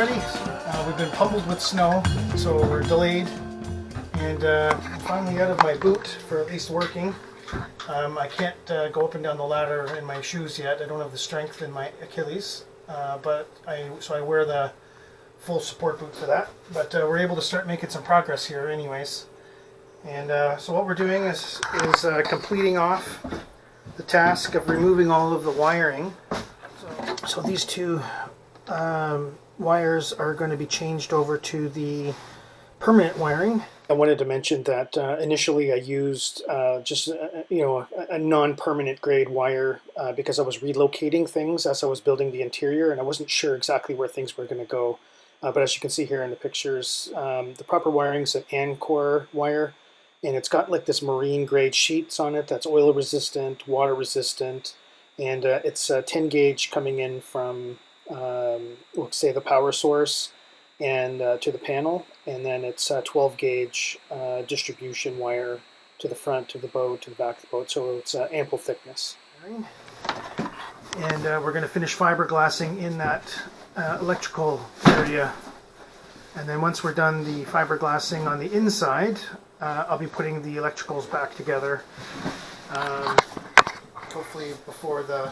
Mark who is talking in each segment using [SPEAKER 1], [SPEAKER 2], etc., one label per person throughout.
[SPEAKER 1] already. We've been pummeled with snow, so we're delayed. And I'm finally out of my boot for at least working. I can't go up and down the ladder in my shoes yet. I don't have the strength in my Achilles, so I wear the full support boot for that. But we're able to start making some progress here anyways. And so what we're doing is completing off the task of removing all of the wiring. So these two wires are going to be changed over to the permanent wiring. I wanted to mention that initially I used just a non-permanent grade wire because I was relocating things as I was building the interior, and I wasn't sure exactly where things were going to go. But as you can see here in the pictures, the proper wiring is an Encore wire, and it's got like this marine grade sheets on it that's oil resistant, water resistant, and it's 10 gauge coming in from let's say the power source and to the panel, and then it's 12 gauge distribution wire to the front, to the boat, to the back of the boat, so it's ample thickness. And we're going to finish fiberglassing in that electrical area, and then once we're done the fiberglassing on the inside, I'll be putting the electricals back together, hopefully before the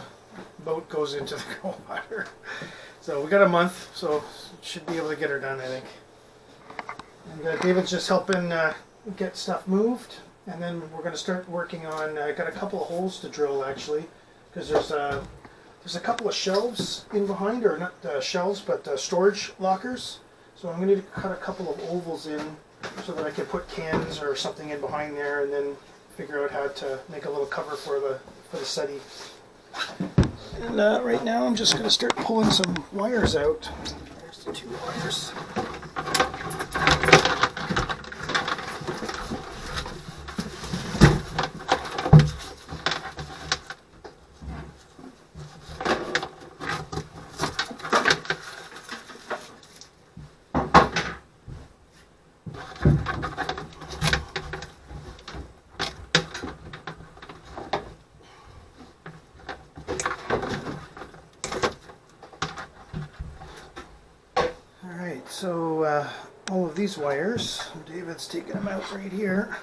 [SPEAKER 1] boat goes into the cold water. So we got a month, so should be able to get her done, I think. And David's just helping get stuff moved, and then we're going to start working on. I got a couple of holes to drill actually, because there's a couple of shelves in behind, or not shelves, but storage lockers. So I'm going to need to cut a couple of ovals in so that I can put cans or something in behind there, and then figure out how to make a little cover for the study. And right now I'm just going to start pulling some wires out. There's the two wires. So all of these wires, David's taking them out right here.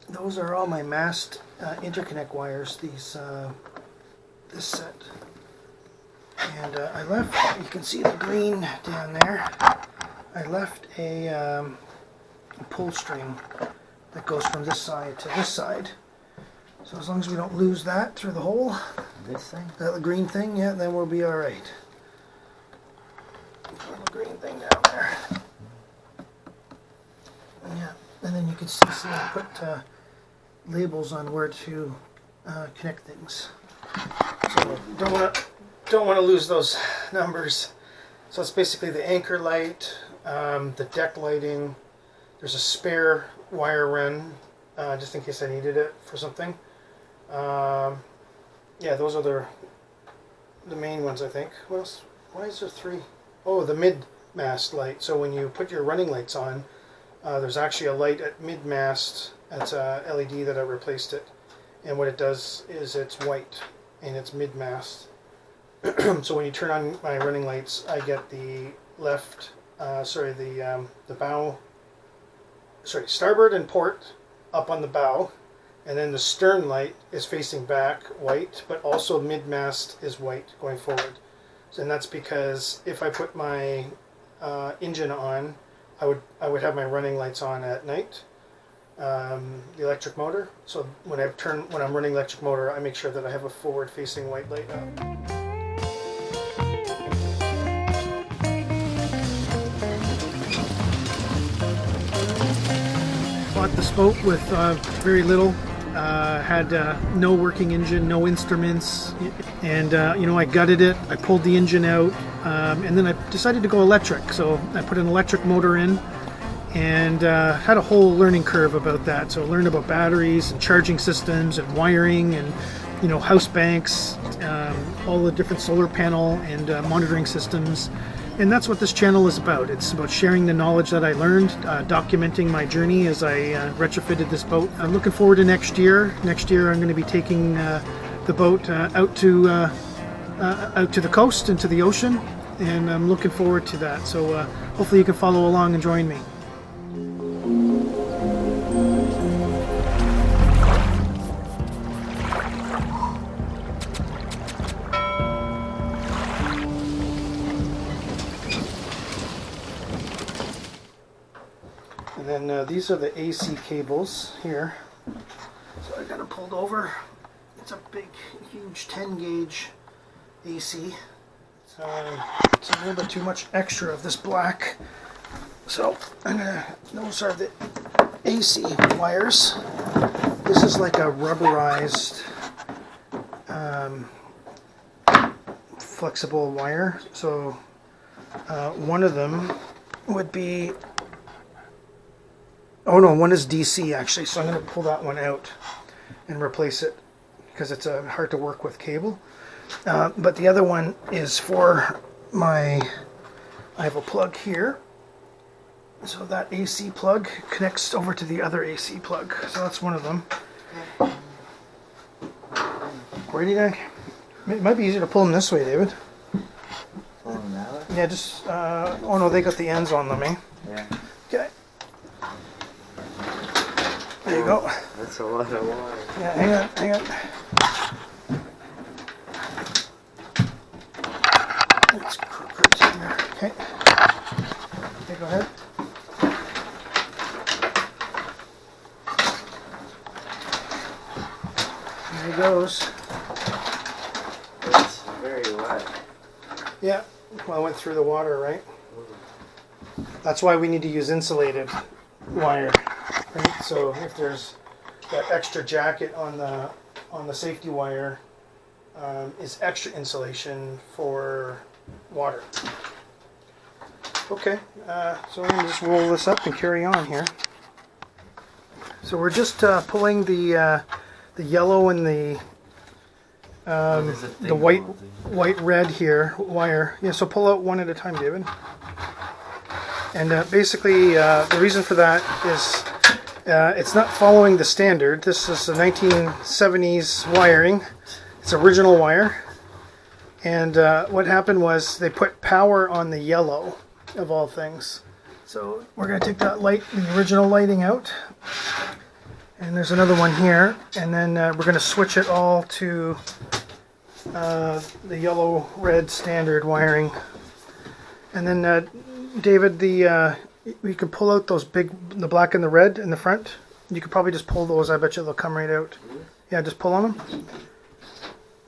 [SPEAKER 1] Those are all my mast interconnect wires. These this set, and I left. You can see the green down there. I left a pull string that goes from this side to this side. So as long as we don't lose that through the hole,
[SPEAKER 2] This thing?
[SPEAKER 1] that green thing, yeah, then we'll be all right. Green thing down there. Yeah, and then you can see I put labels on where to connect things. So don't want to lose those numbers. So it's basically the anchor light, the deck lighting. There's a spare wire run just in case I needed it for something. Yeah, those are the main ones, I think. What else? Why is there three? Oh, the mid-mast light. So when you put your running lights on, there's actually a light at mid-mast. That's a LED that I replaced it. And what it does is it's white, and it's mid-mast. So when you turn on my running lights, I get the starboard and port up on the bow. And then the stern light is facing back, white, but also mid-mast is white going forward. And that's because if I put my engine on, I would have my running lights on at night, the electric motor. So when I'm running electric motor, I make sure that I have a forward-facing white light up. Bought this boat with very little. Had no working engine, no instruments, and I gutted it. I pulled the engine out, and then I decided to go electric. So I put an electric motor in, and had a whole learning curve about that. So I learned about batteries and charging systems and wiring and house banks, all the different solar panel and monitoring systems. And that's what this channel is about. It's about sharing the knowledge that I learned, documenting my journey as I retrofitted this boat. I'm looking forward to next year. Next year I'm going to be taking the boat out to the coast, into the ocean, and I'm looking forward to that. So hopefully you can follow along and join me. And then these are the AC cables here. So I got it pulled over. It's a big, huge 10 gauge AC. It's a little bit too much extra of this black. So those are the AC wires. This is like a rubberized flexible wire. So one of them would be, oh no, one is DC actually. So I'm going to pull that one out and replace it because it's hard to work with cable. But the other one is for I have a plug here. So that AC plug connects over to the other AC plug. So that's one of them. Where do you? It might be easier to pull them this way, David.
[SPEAKER 2] Pull them that way?
[SPEAKER 1] Yeah, just, oh no, they got the ends on them, eh?
[SPEAKER 2] Yeah.
[SPEAKER 1] Okay. There you go.
[SPEAKER 2] That's a lot of water.
[SPEAKER 1] Yeah, hang on. Let's crook right in there. Okay. Okay, go ahead. There he goes.
[SPEAKER 2] It's very wet.
[SPEAKER 1] Yeah, well, I went through the water, right? That's why we need to use insulated wire, right? So if there's that extra jacket on the safety wire, is extra insulation for water. Okay, so I'm gonna just roll this up and carry on here. So we're just pulling the yellow and the white red here wire. Yeah, so pull out one at a time, David. And basically, the reason for that is it's not following the standard. This is a 1970s wiring. It's original wire. And what happened was they put power on the yellow, of all things. So we're going to take that light, the original lighting out. And there's another one here. And then we're going to switch it all to the yellow-red standard wiring. And then, David, you can pull out those the black and the red in the front. You could probably just pull those. I bet you they'll come right out. Yeah, just pull on them.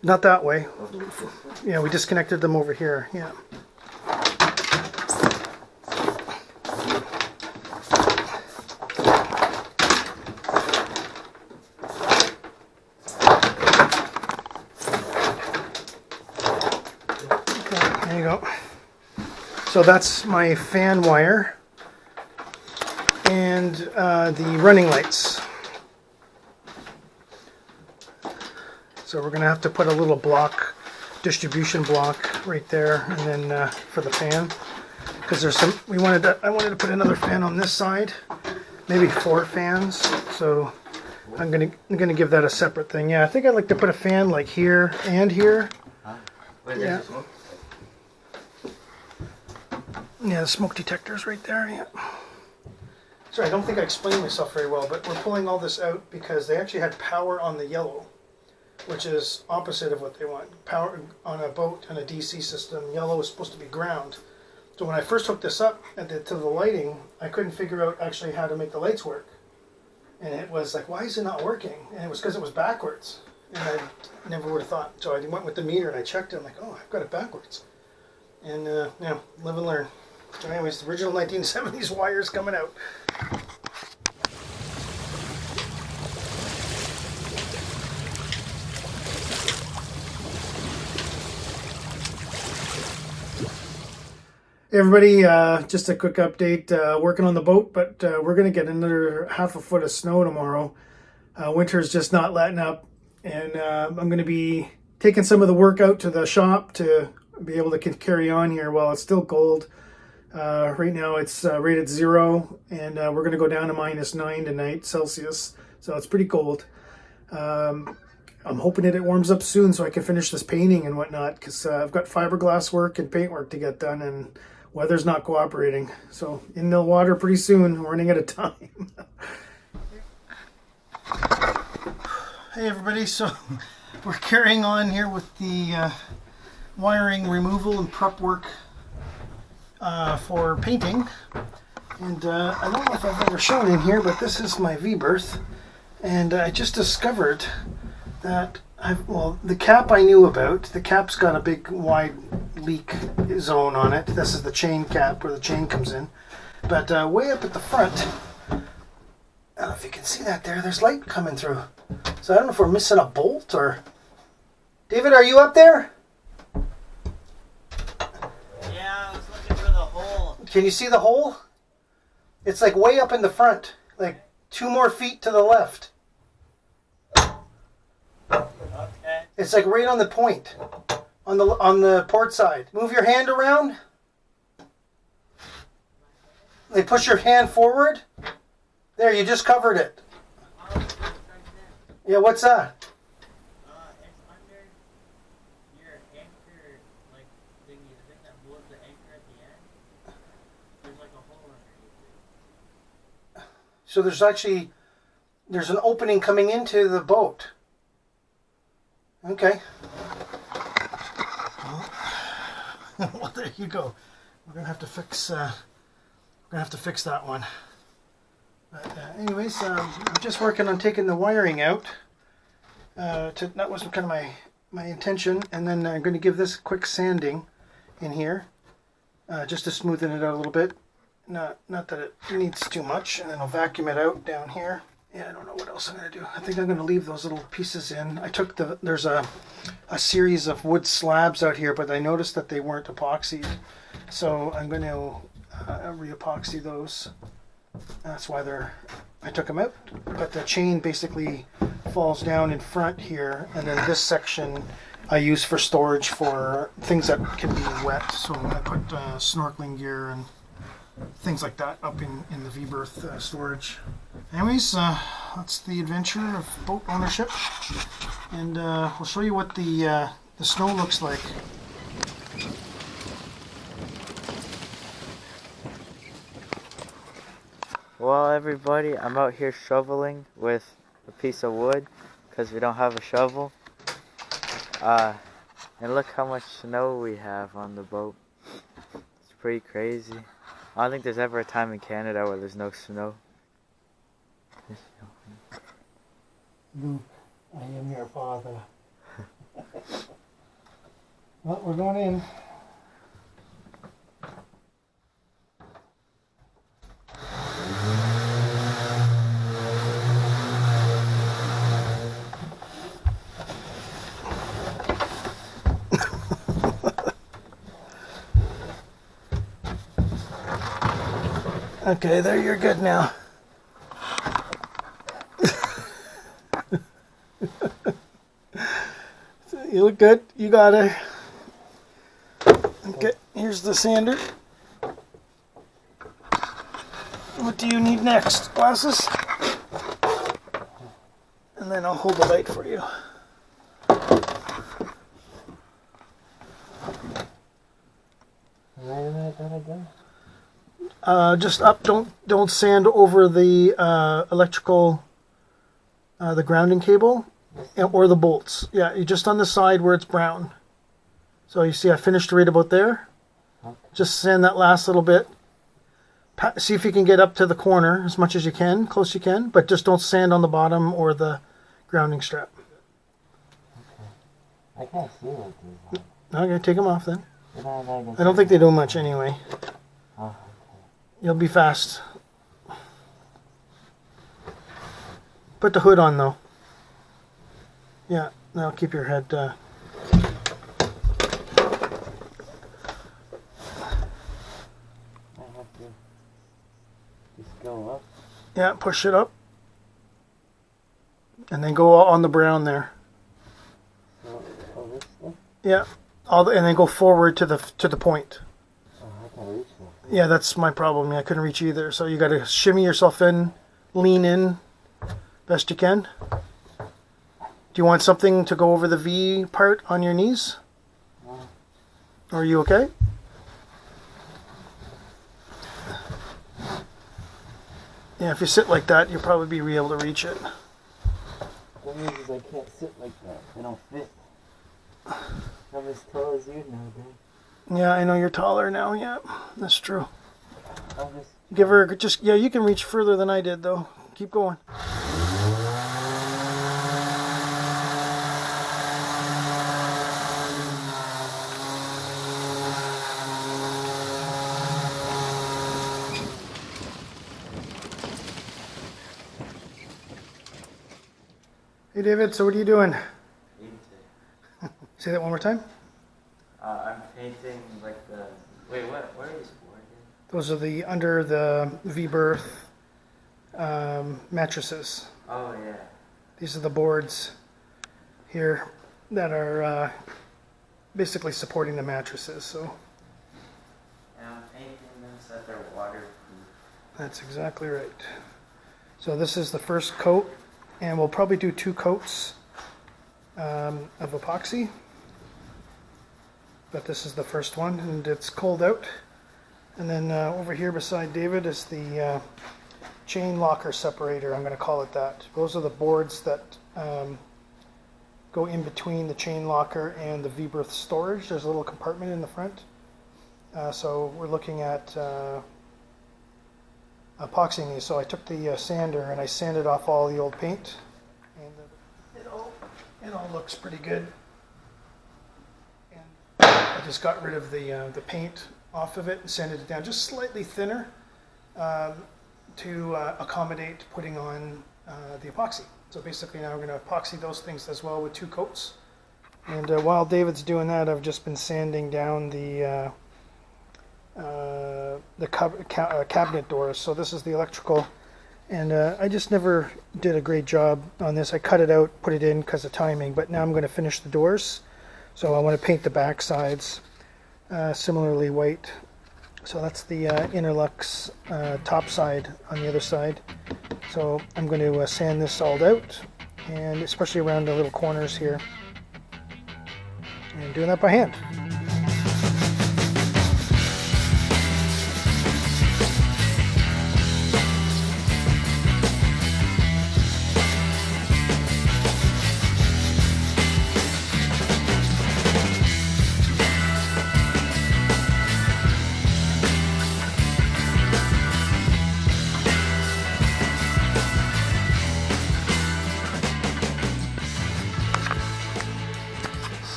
[SPEAKER 1] Not that way. Yeah, we disconnected them over here. Yeah. Okay, there you go. So that's my fan wire and the running lights. So we're going to have to put a little block, distribution block right there, and then for the fan, because there's some. I wanted to put another fan on this side, maybe 4 fans. So I'm gonna give that a separate thing. Yeah, I think I'd like to put a fan like here and here. Yeah. Yeah, the smoke detector's right there. Yeah. Sorry, I don't think I explained myself very well, but we're pulling all this out because they actually had power on the yellow, which is opposite of what they want. Power on a boat and a DC system, yellow is supposed to be ground. So when I first hooked this up to the lighting, I couldn't figure out actually how to make the lights work. And it was like, why is it not working? And it was because it was backwards. And I never would have thought. So I went with the meter and I checked it. I'm like, oh, I've got it backwards. And yeah, live and learn. So anyways, the original 1970s wires coming out. Hey everybody, just a quick update. Working on the boat, but we're going to get another half a foot of snow tomorrow. Winter's just not letting up, and I'm going to be taking some of the work out to the shop to be able to carry on here while it's still cold. Right now it's rated 0, and we're going to go down to -9 tonight Celsius, so it's pretty cold. I'm hoping that it warms up soon so I can finish this painting and whatnot, because I've got fiberglass work and paint work to get done, and weather's not cooperating. So in the water pretty soon, running out of time. Hey everybody, so we're carrying on here with the wiring removal and prep work for painting. And I don't know if I've ever shown in here, but this is my V-berth. And I just discovered that the cap I knew about. The cap's got a big wide leak zone on it. This is the chain cap where the chain comes in. But way up at the front, I don't know if you can see that there, there's light coming through. So I don't know if we're missing a bolt or... David, are you up there?
[SPEAKER 2] Yeah, I was looking for the hole.
[SPEAKER 1] Can you see the hole? It's like way up in the front, like 2 more feet to the left.
[SPEAKER 2] Okay.
[SPEAKER 1] It's like right on the point, on the port side. Move your hand around. Like push your hand forward. There, you just covered it. Yeah, what's that?
[SPEAKER 2] It's under your anchor, like thingy, the thing that blows the anchor at the end. There's like a hole underneath it.
[SPEAKER 1] So there's an opening coming into the boat. Okay. Well, there you go. We're gonna have to fix. That one. But anyways, I'm just working on taking the wiring out. That was kind of my intention, and then I'm going to give this a quick sanding in here, just to smoothen it out a little bit. Not that it needs too much, and then I'll vacuum it out down here. Yeah, I don't know what else I'm going to do. I think I'm going to leave those little pieces in. There's a series of wood slabs out here, but I noticed that they weren't epoxied, so I'm going to re-epoxy those. That's why I took them out. But the chain basically falls down in front here, and then this section I use for storage for things that can be wet. So I put snorkeling gear and things like that up in the V-berth storage. Anyways, that's the adventure of boat ownership, and we'll show you what the snow looks like.
[SPEAKER 2] Well, everybody, I'm out here shoveling with a piece of wood because we don't have a shovel. And look how much snow we have on the boat. It's pretty crazy. I don't think there's ever a time in Canada where there's no snow.
[SPEAKER 1] Luke, I am your father. Well, we're going in. Okay, there, you're good now. You look good. You got it. Okay, here's the sander. What do you need next? Glasses? And then I'll hold the light for you.
[SPEAKER 2] Wait a minute, gotta go.
[SPEAKER 1] Just up. Don't sand over the electrical, the grounding cable, or the bolts. Yeah, you just on the side where it's brown. So you see, I finished right about there.
[SPEAKER 2] Okay.
[SPEAKER 1] Just sand that last little bit. See if you can get up to the corner as much as you can, close you can, but just don't sand on the bottom or the grounding strap.
[SPEAKER 2] Okay. I can't see what these
[SPEAKER 1] Okay, take them off then.
[SPEAKER 2] are.
[SPEAKER 1] I don't think they do much anyway.
[SPEAKER 2] Oh, okay.
[SPEAKER 1] You'll be fast. Put the hood on though. Yeah, that'll keep your head.
[SPEAKER 2] I have to just go up.
[SPEAKER 1] Yeah, push it up, and then go on the brown there.
[SPEAKER 2] So, this stuff?
[SPEAKER 1] Yeah, and then go forward to the point.
[SPEAKER 2] Oh, I can reach that.
[SPEAKER 1] Yeah, that's my problem. I couldn't reach either. So you got to shimmy yourself in, lean in, best you can. Do you want something to go over the V part on your knees?
[SPEAKER 2] No.
[SPEAKER 1] Are you okay? Yeah, if you sit like that, you'll probably be able to reach it.
[SPEAKER 2] The thing is I can't sit like that. They don't fit. I'm as tall as you now, dude.
[SPEAKER 1] Yeah, I know you're taller now. Yeah, that's true.
[SPEAKER 2] I'm just...
[SPEAKER 1] Give her just, yeah, you can reach further than I did though. Keep going. Hey David, so what are you doing?
[SPEAKER 2] Painting.
[SPEAKER 1] Say that one more time.
[SPEAKER 2] I'm painting like the... Wait, what are these for again?
[SPEAKER 1] Those are the under the V-berth mattresses.
[SPEAKER 2] Oh, yeah.
[SPEAKER 1] These are the boards here that are basically supporting the mattresses. So
[SPEAKER 2] And I'm painting them so that they're waterproof.
[SPEAKER 1] that's exactly right. So this is the first coat, and we'll probably do 2 coats of epoxy. But this is the first one, and it's cold out. And then over here beside David is the chain locker separator, I'm going to call it that. Those are the boards that go in between the chain locker and the V-berth storage. There's a little compartment in the front. So we're looking at epoxying these. So I took the sander and I sanded off all the old paint. And it all looks pretty good. And I just got rid of the paint off of it and sanded it down just slightly thinner to accommodate putting on the epoxy. So basically now we're going to epoxy those things as well with 2 coats. And while David's doing that, I've just been sanding down the cabinet doors. So this is the electrical, and I just never did a great job on this. I cut it out, put it in because of timing, but now I'm going to finish the doors. So I want to paint the back sides similarly white. So that's the Interlux top side on the other side. So I'm going to sand this all out, and especially around the little corners here, and doing that by hand.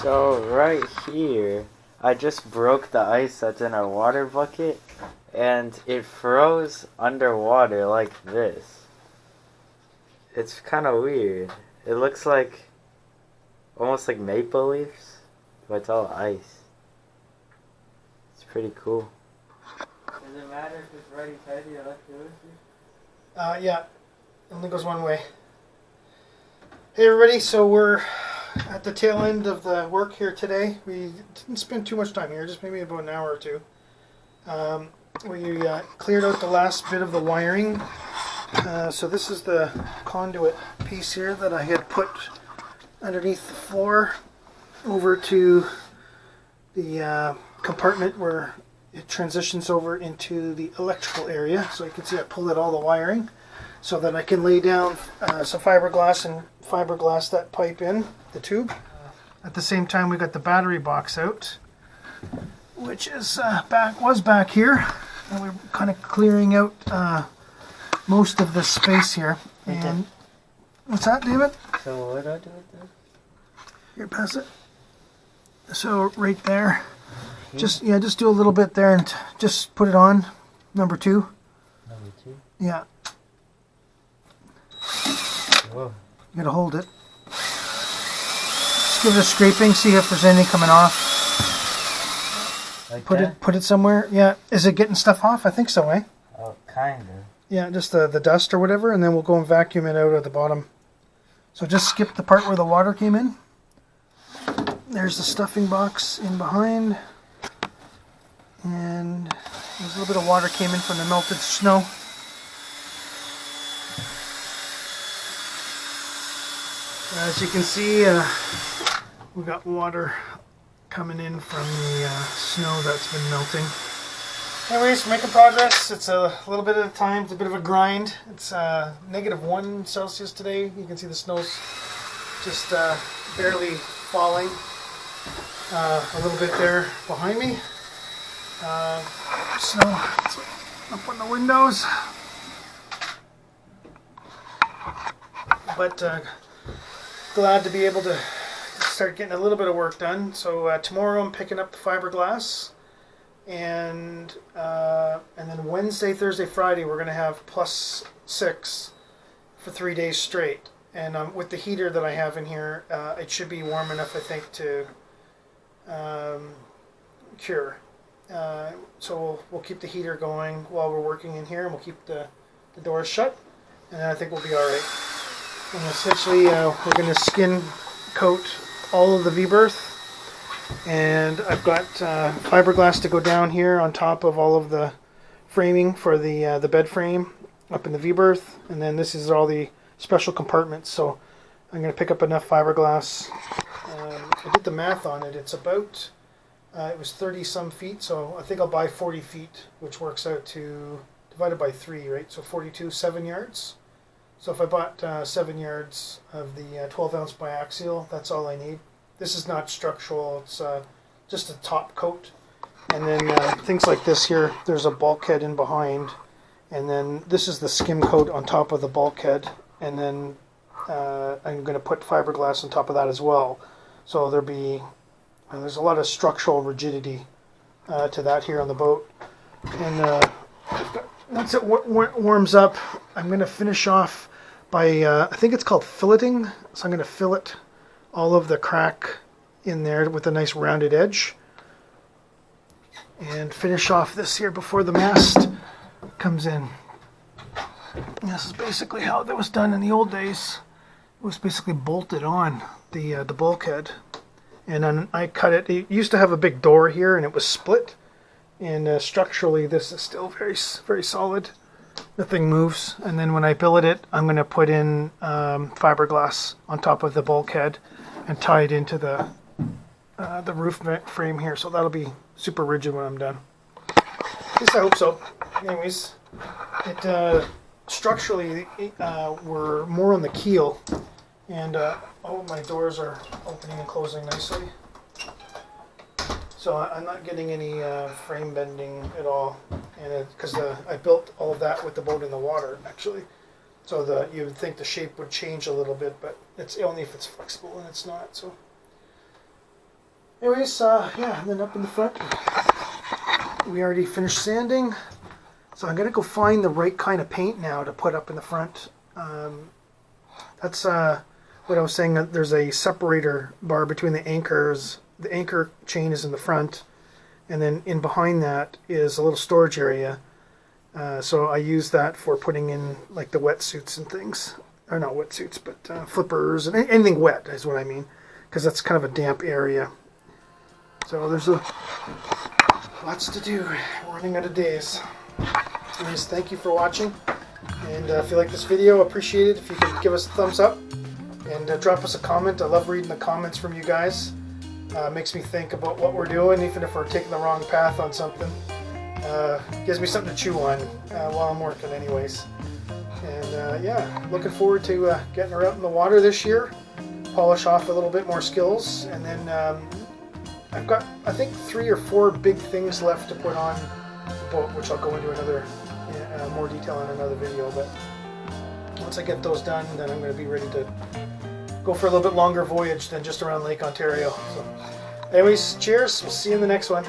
[SPEAKER 2] So right here, I just broke the ice that's in our water bucket, and it froze underwater like this. It's kind of weird. It looks like almost like maple leaves, but it's all ice. It's pretty cool. Does it matter if it's righty tighty or lefty loosey?
[SPEAKER 1] Yeah, it only goes one way. Hey everybody, so we're at the tail end of the work here today. We didn't spend too much time here, just maybe about an hour or 2. We cleared out the last bit of the wiring. So this is the conduit piece here that I had put underneath the floor over to the compartment where it transitions over into the electrical area. So you can see I pulled out all the wiring so that I can lay down some fiberglass and fiberglass that pipe in the tube. At the same time, we got the battery box out, which is was back here, and we're kind of clearing out most of the space here. And what's that, David?
[SPEAKER 2] So what do I do with that?
[SPEAKER 1] Here, pass it. So right there, just do a little bit there and just put it on number 2.
[SPEAKER 2] Number 2?
[SPEAKER 1] Yeah.
[SPEAKER 2] Whoa.
[SPEAKER 1] You gotta hold it. Just give it a scraping, see if there's anything coming off.
[SPEAKER 2] Like
[SPEAKER 1] Put it somewhere. Yeah. Is it getting stuff off? I think so, eh?
[SPEAKER 2] Oh, kinda.
[SPEAKER 1] Yeah, just the dust or whatever, and then we'll go and vacuum it out at the bottom. So just skip the part where the water came in. There's the stuffing box in behind. And there's a little bit of water came in from the melted snow. As you can see, we got water coming in from the snow that's been melting. Anyways, we're making progress. It's a little bit at a time. It's a bit of a grind. It's -1 Celsius today. You can see the snow's just barely falling. A little bit there behind me. Snow up on the windows. But glad to be able to start getting a little bit of work done. So tomorrow I'm picking up the fiberglass, and then Wednesday, Thursday, Friday we're going to have +6 for 3 days straight. And with the heater that I have in here, it should be warm enough, I think, to cure. So we'll keep the heater going while we're working in here, and we'll keep the doors shut, and then I think we'll be all right. And essentially, we're going to skin coat all of the V-berth, and I've got fiberglass to go down here on top of all of the framing for the bed frame up in the V-berth, and then this is all the special compartments. So I'm going to pick up enough fiberglass. I did the math on it. It's about it was 30 some feet, so I think I'll buy 40 feet, which works out to divided by 3, right? So 42, 7 yards. So if I bought 7 yards of the 12 ounce biaxial, that's all I need. This is not structural, it's just a top coat. And then things like this here, there's a bulkhead in behind, and then this is the skim coat on top of the bulkhead, and then I'm going to put fiberglass on top of that as well. So there's a lot of structural rigidity to that here on the boat. And once it warms up, I'm going to finish off by, I think it's called filleting. So I'm going to fillet all of the crack in there with a nice rounded edge. And finish off this here before the mast comes in. And this is basically how that was done in the old days. It was basically bolted on the bulkhead. And then I cut it. It used to have a big door here, and it was split. And structurally, this is still very, very solid. Nothing moves. And then when I billet it, I'm going to put in fiberglass on top of the bulkhead and tie it into the roof frame here. So that'll be super rigid when I'm done. At least I hope so. Anyways, it structurally we're more on the keel, and all of my doors are opening and closing nicely. So I'm not getting any frame bending at all, and because I built all of that with the boat in the water, actually. So you would think the shape would change a little bit, but it's only if it's flexible, and it's not. So, anyways, yeah, and then up in the front, we already finished sanding. So I'm gonna go find the right kind of paint now to put up in the front. That's what I was saying. There's a separator bar between the anchors. The anchor chain is in the front, and then in behind that is a little storage area. So I use that for putting in like the wetsuits and things, or not wetsuits, but flippers and anything wet is what I mean, because that's kind of a damp area. So there's lots to do. We're running out of days. Anyways, thank you for watching, and if you like this video, appreciate it if you could give us a thumbs up and drop us a comment. I love reading the comments from you guys. Makes me think about what we're doing, even if we're taking the wrong path on something. Gives me something to chew on while I'm working anyways. And yeah, looking forward to getting her out in the water this year, polish off a little bit more skills, and then I've got, I think, 3 or 4 big things left to put on the boat, which I'll go into another more detail in another video. But once I get those done, then I'm going to be ready to go for a little bit longer voyage than just around Lake Ontario. So anyways, cheers. We'll see you in the next one.